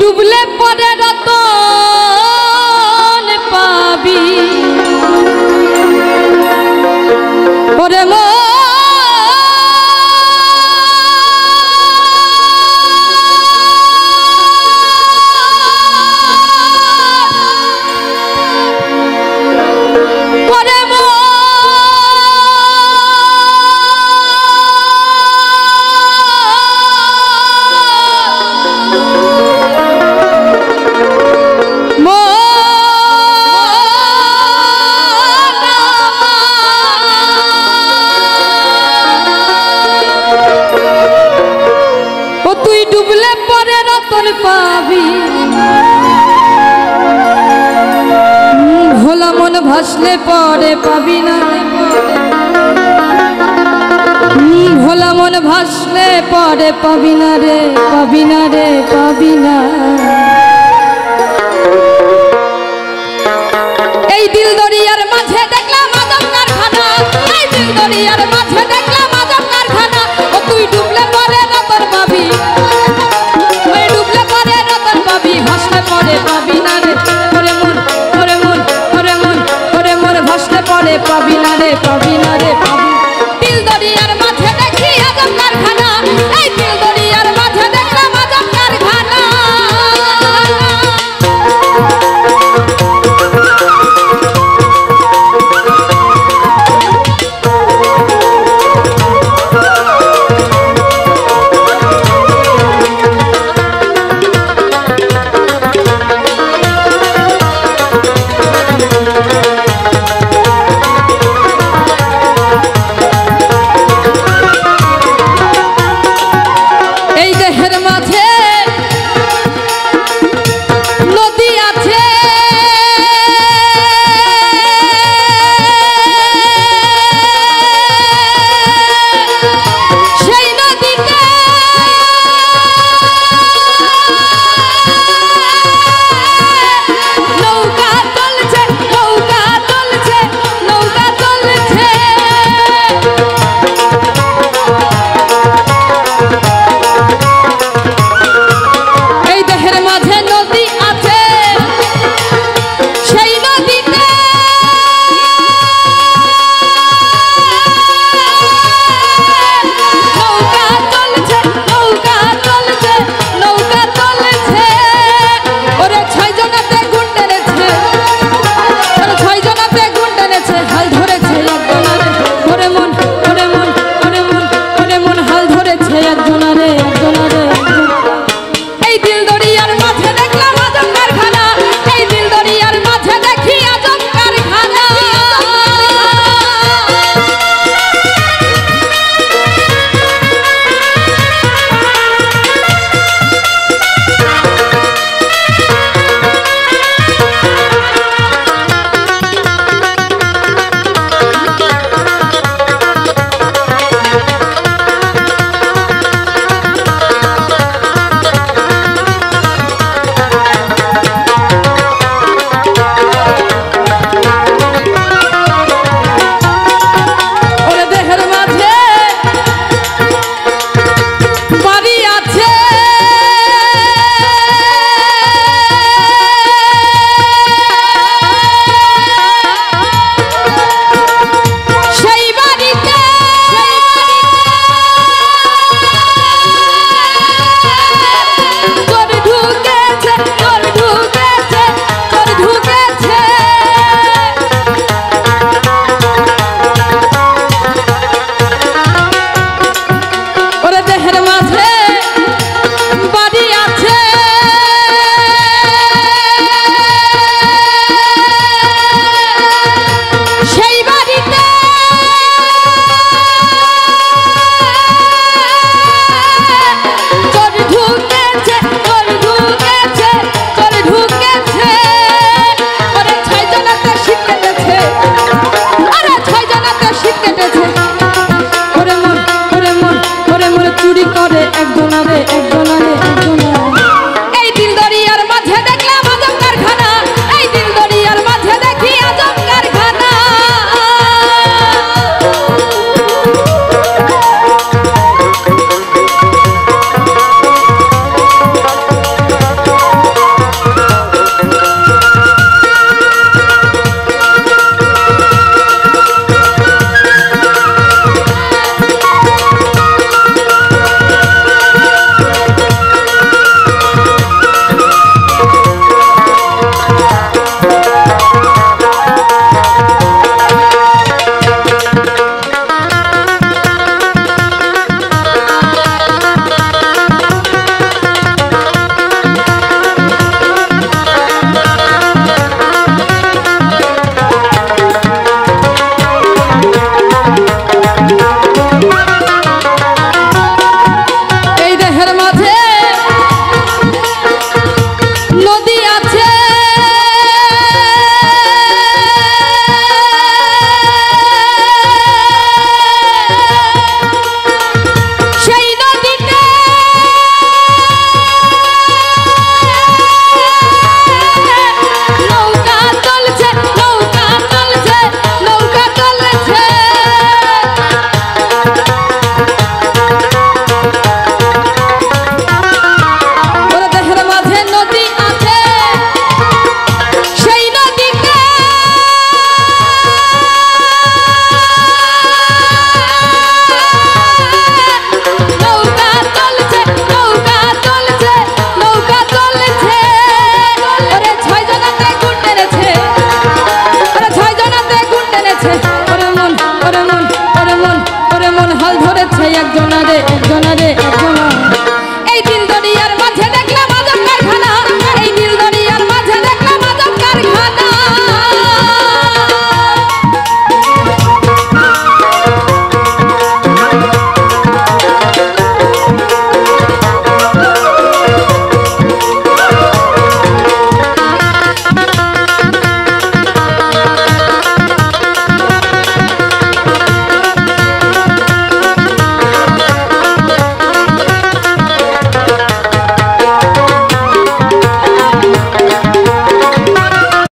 ডুবলে পরে রতন পাবি পরে পাবি ভোলা মন ভাসলে পরে পাবি না ভোলা মন ভাসলে পরে পাবি না রে পাবি না রে পাবি না এই দিল দরিয়ার মাঝে দেখলাম আদম কারখানা এই দিল দরিয়ার মাঝে দেখলাম আদম কারখানা ও তুই ডুবলে পরে রতন পাবি ভাসলে পরে পাবি না রে ওরে মন ওরে মন ওরে মন ওরে মন ভাসলে পরে পাবি না রে পাবি না রে পাবি দিল দরিয়ার মাঝে দেখি আদম কারখানা এই দিল দরিয়ার মাঝে দেখলাম আদম কারখানা